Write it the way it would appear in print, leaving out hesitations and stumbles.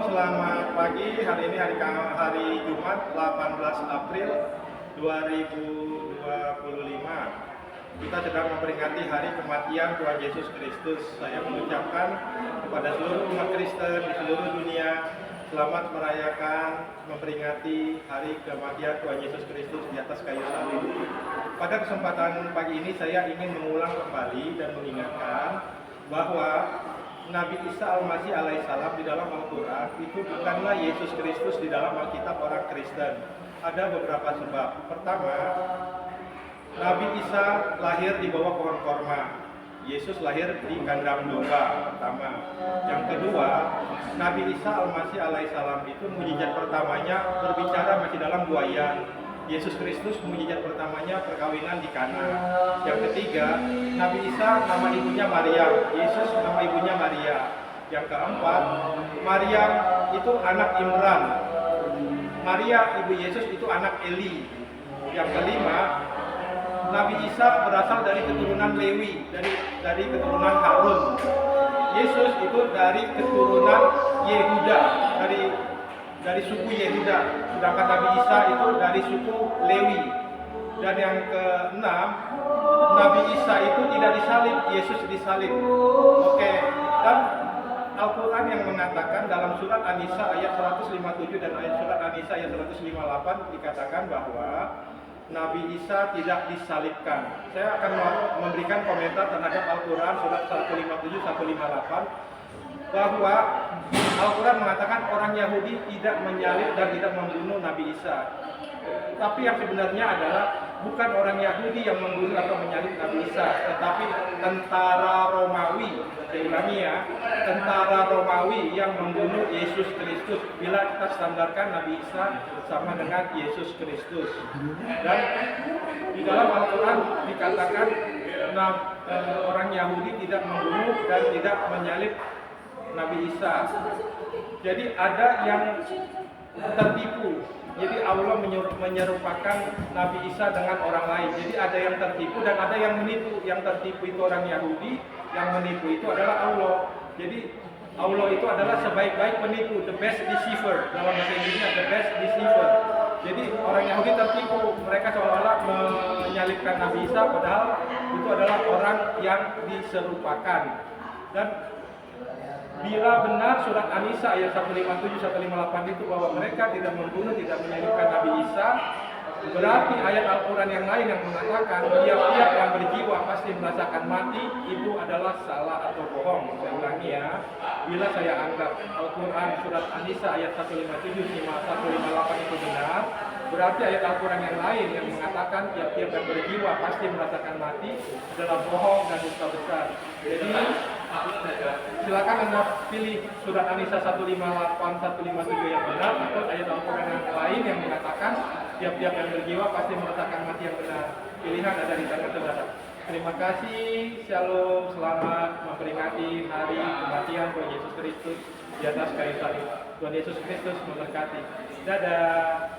selamat pagi. Hari ini hari Jumat 18 April 2025. Kita sedang memperingati hari kematian Tuhan Yesus Kristus. Saya mengucapkan kepada seluruh umat Kristen di seluruh dunia, selamat merayakan, memperingati hari kematian Tuhan Yesus Kristus di atas kayu salib. Pada kesempatan pagi ini saya ingin mengulang kembali dan mengingatkan bahwa Nabi Isa Al-Masih alaihissalam di dalam Al-Quran itu bukanlah Yesus Kristus di dalam Alkitab orang Kristen. Ada beberapa sebab. Pertama, Nabi Isa lahir di bawah pohon korma. Yesus lahir di kandang domba pertama. Yang kedua, Nabi Isa Al-Masih alaihissalam itu mukjizat pertamanya berbicara masih dalam buaya. Yesus Kristus mukjizat pertamanya perkawinan di Kana. Yang ketiga, Nabi Isa nama ibunya Maria, Yesus nama ibunya Maria. Yang keempat, Maria itu anak Imran. Maria ibu Yesus itu anak Eli. Yang kelima, Nabi Isa berasal dari keturunan Lewi, dari keturunan Harun. Yesus itu dari keturunan Yehuda, dari suku Yehuda, sedangkan Nabi Isa itu dari suku Lewi. Dan yang keenam, Nabi Isa itu tidak disalib, Yesus disalib. Oke, dan Al-Quran yang mengatakan dalam surat An-Nisa ayat 157 dan surat An-Nisa ayat 158 dikatakan bahwa Nabi Isa tidak disalibkan. Saya akan memberikan komentar terhadap Al-Quran surat 157-158 bahwa Al-Quran mengatakan orang Yahudi tidak menyalib dan tidak membunuh Nabi Isa. Tapi yang sebenarnya adalah bukan orang Yahudi yang membunuh atau menyalib Nabi Isa, tetapi tentara Romawi. Saya ulangi ya, tentara Romawi yang membunuh Yesus Kristus. Bila kita standarkan Nabi Isa sama dengan Yesus Kristus. Dan di dalam Al-Quran dikatakan orang Yahudi tidak membunuh dan tidak menyalib Nabi Isa. Jadi ada yang tertipu. Jadi Allah menyerupakan Nabi Isa dengan orang lain. Jadi ada yang tertipu dan ada yang menipu. Yang tertipu itu orang Yahudi, yang menipu itu adalah Allah. Jadi Allah itu adalah sebaik-baik penipu, the best deceiver. Dalam bahasa Inggrisnya the best deceiver. Jadi orang Yahudi tertipu, mereka seolah-olah menyalibkan Nabi Isa, padahal itu adalah orang yang diserupakan. Dan bila benar surat An-Nisa ayat 157-158 itu bahwa mereka tidak membunuh, tidak menyalibkan Nabi Isa, berarti ayat Al-Quran yang lain yang mengatakan tiap-tiap yang berjiwa pasti merasakan mati itu adalah salah atau bohong. Saya ulangi ya, bila saya anggap Al-Quran surat An-Nisa ayat 157-158 itu benar, berarti ayat Al-Quran yang lain yang mengatakan tiap-tiap yang berjiwa pasti merasakan mati adalah bohong dan dusta besar. Jadi silakan Anda pilih surat An-Nisa 158-157 yang benar atau ayat Al-Quran yang lain yang mengatakan tiap-tiap yang berjiwa pasti merasakan mati yang benar. Pilihan ada di tangan saudara. Terima kasih, shalom, selamat memperingati hari kematian Tuhan Yesus Kristus di atas kayu salib. Tuhan Yesus Kristus memberkati. Dadah.